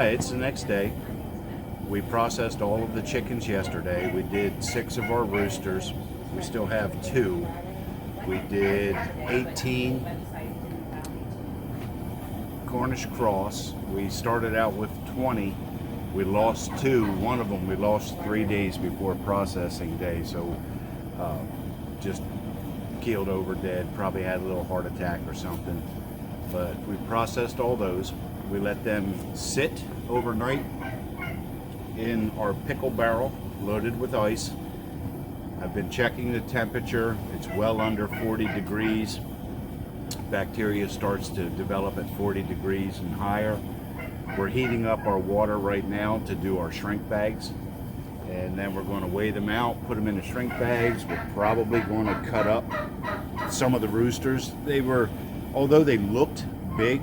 Hi, it's the next day. We processed all of the chickens yesterday. We did 6 of our roosters. We still have 2. We did 18 Cornish cross. We started out with 20. We lost 2. One of them we lost 3 days before processing day, so just keeled over dead. Probably had a little heart attack or something. But we processed all those. We let them sit overnight in our pickle barrel loaded with ice. I've been checking the temperature. It's well under 40 degrees. Bacteria starts to develop at 40 degrees and higher. We're heating up our water right now to do our shrink bags, and then we're going to weigh them out, put them in the shrink bags. We're probably going to cut up some of the roosters. Although they looked big,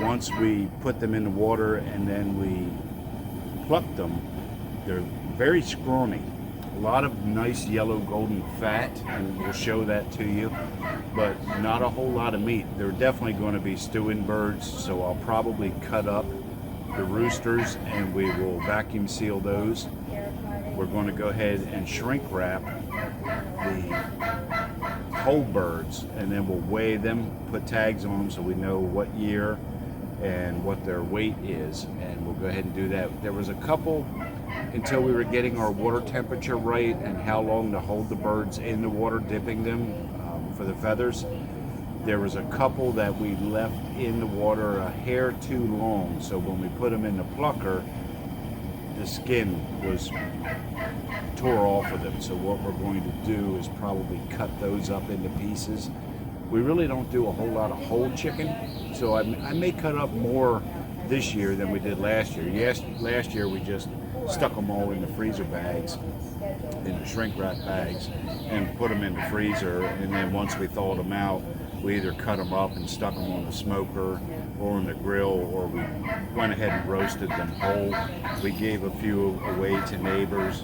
once we put them in the water and then we plucked them, they're very scrawny. A lot of nice yellow golden fat, and we'll show that to you, but not a whole lot of meat. They're definitely going to be stewing birds, so I'll probably cut up the roosters and we will vacuum seal those. We're going to go ahead and shrink wrap the whole birds, and then we'll weigh them, put tags on them so we know what year and what their weight is, and we'll go ahead and do that. There was a couple, until we were getting our water temperature right and how long to hold the birds in the water, dipping them for the feathers. There was a couple that we left in the water a hair too long, so when we put them in the plucker, the skin was tore off of them. So what we're going to do is probably cut those up into pieces. We really don't do a whole lot of whole chicken, so I may cut up more this year than we did last year. Yes, last year we just stuck them all in the freezer bags, in the shrink wrap bags, and put them in the freezer, and then once we thawed them out, we either cut them up and stuck them on the smoker or on the grill, or we went ahead and roasted them whole. We gave a few away to neighbors.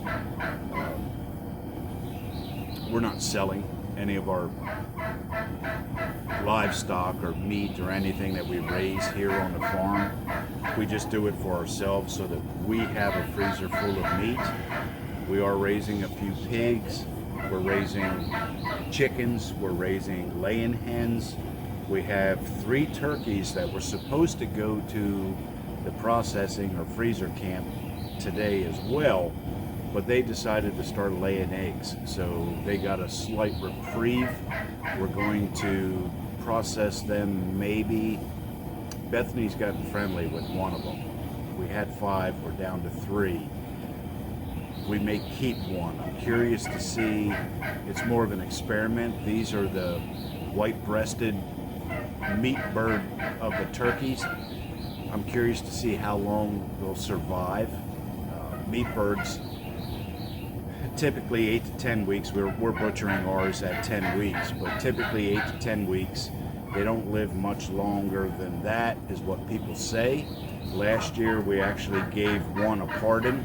We're not selling any of our livestock or meat or anything that we raise here on the farm. We just do it for ourselves so that we have a freezer full of meat. We are raising a few pigs. We're raising chickens. We're raising laying hens. We have 3 turkeys that were supposed to go to the processing or freezer camp today as well, but they decided to start laying eggs, so they got a slight reprieve. We're going to process them maybe. Bethany's gotten friendly with one of them. We had 5, we're down to 3. We may keep one. I'm curious to see. It's more of an experiment. These are the white-breasted meat bird of the turkeys. I'm curious to see how long they'll survive. Meat birds, typically 8 to 10 weeks. We're butchering ours at 10 weeks, but typically 8 to 10 weeks. They don't live much longer than that, is what people say. Last year we actually gave one a pardon,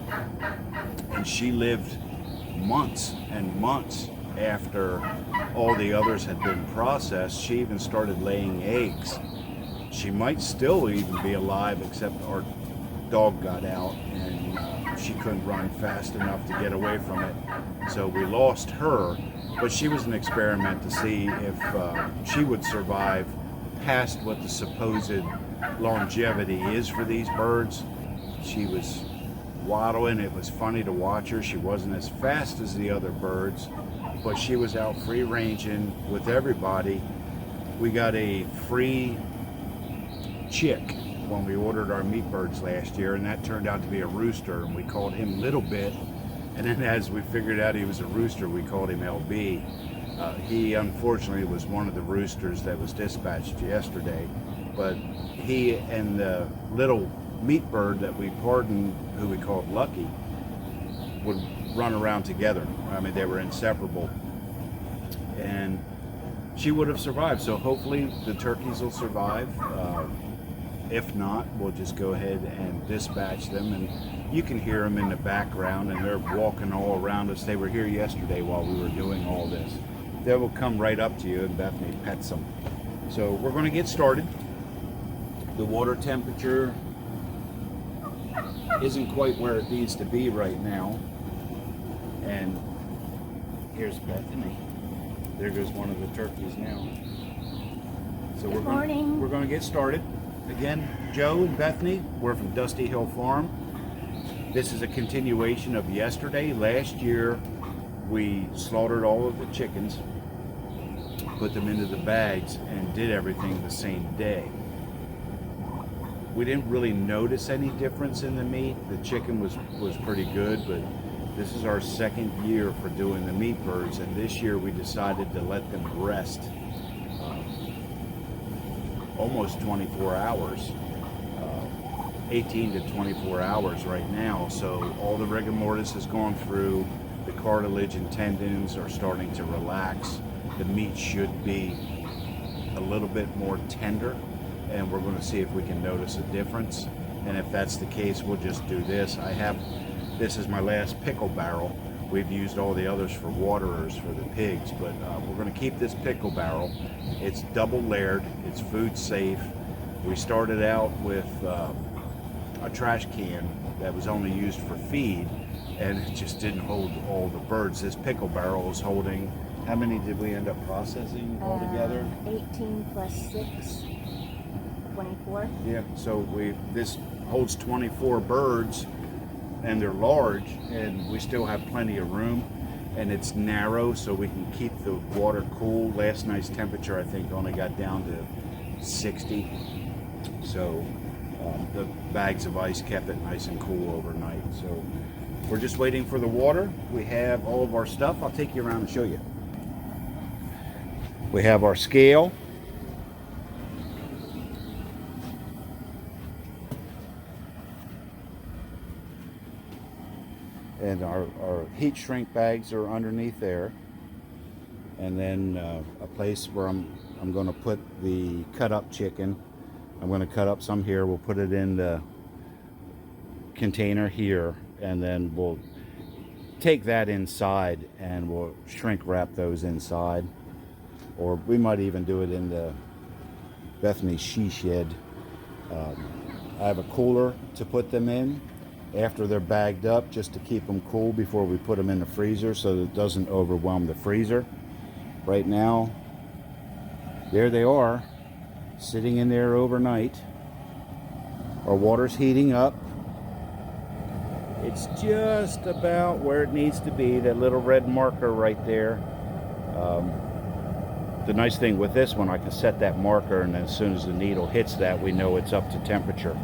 and she lived months and months after all the others had been processed. She even started laying eggs. She might still even be alive, except our dog got out and she couldn't run fast enough to get away from it. So we lost her, but she was an experiment to see if she would survive past what the supposed longevity is for these birds. She was waddling. It was funny to watch her. She wasn't as fast as the other birds, but she was out free ranging with everybody. We got a free chick when we ordered our meat birds last year, and that turned out to be a rooster, and we called him Little Bit. And then as we figured out he was a rooster, we called him LB. He unfortunately was one of the roosters that was dispatched yesterday, but he and the little meat bird that we pardoned, who we called Lucky, would run around together. I mean, they were inseparable, and she would have survived. So hopefully the turkeys will survive. If not, we'll just go ahead and dispatch them, and you can hear them in the background, and they're walking all around us. They were here yesterday while we were doing all this. They will come right up to you, and Bethany pets them. So we're going to get started. The water temperature isn't quite where it needs to be right now. And here's Bethany. There goes one of the turkeys now. So Good morning. We're going to get started. Again, Joe and Bethany, we're from Dusty Hill Farm. This is a continuation of yesterday. Last year, we slaughtered all of the chickens, put them into the bags, and did everything the same day. We didn't really notice any difference in the meat. The chicken was pretty good, but this is our second year for doing the meat birds, and this year we decided to let them rest almost 24 hours, 18 to 24 hours right now. So all the rigor mortis has gone through, the cartilage and tendons are starting to relax. The meat should be a little bit more tender, and we're going to see if we can notice a difference. And if that's the case, we'll just do this. This is my last pickle barrel. We've used all the others for waterers for the pigs, but we're going to keep this pickle barrel. It's double layered, it's food safe. We started out with a trash can that was only used for feed, and it just didn't hold all the birds. This pickle barrel is holding, how many did we end up processing altogether? 18 plus 6, 24. Yeah, so this holds 24 birds, and they're large, and we still have plenty of room, and it's narrow, so we can keep the water cool. Last night's temperature, I think, only got down to 60, so the bags of ice kept it nice and cool overnight. So we're just waiting for the water. We have all of our stuff. I'll take you around and show you. We have our scale. And our heat shrink bags are underneath there. And then a place where I'm going to put the cut up chicken. I'm going to cut up some here. We'll put it in the container here, and then we'll take that inside and we'll shrink wrap those inside. Or we might even do it in the Bethany she shed. I have a cooler to put them in after they're bagged up, just to keep them cool before we put them in the freezer so that it doesn't overwhelm the freezer. Right now, there they are, sitting in there overnight. Our water's heating up. It's just about where it needs to be, that little red marker right there. The nice thing with this one, I can set that marker, and as soon as the needle hits that, we know it's up to temperature.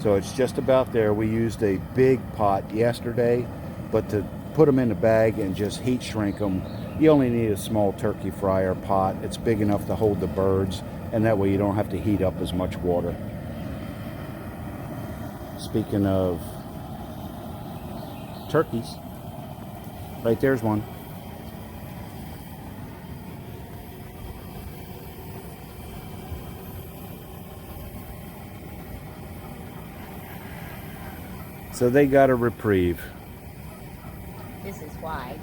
So it's just about there. We used a big pot yesterday, but to put them in a bag and just heat shrink them, you only need a small turkey fryer pot. It's big enough to hold the birds, and that way you don't have to heat up as much water. Speaking of turkeys, right there's one. So they got a reprieve. This is why.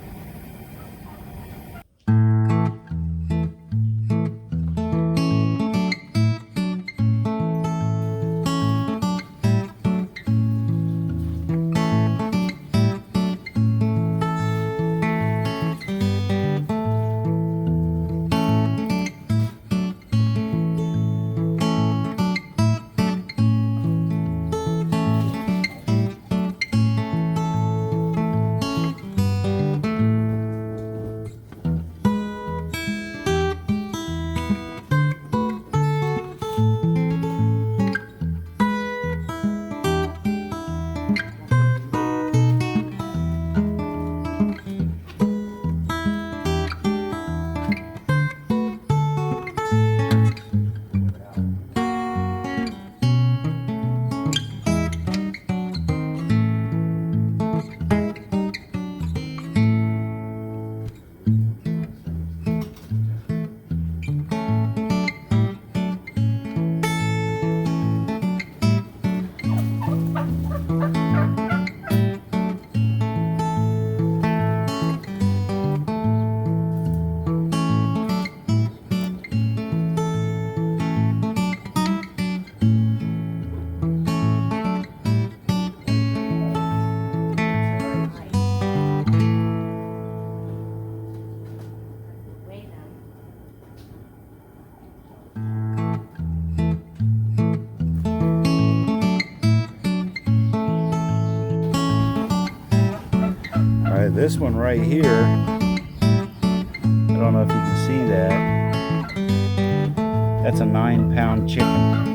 this one right here, I don't know if you can see that. That's a 9-pound chicken.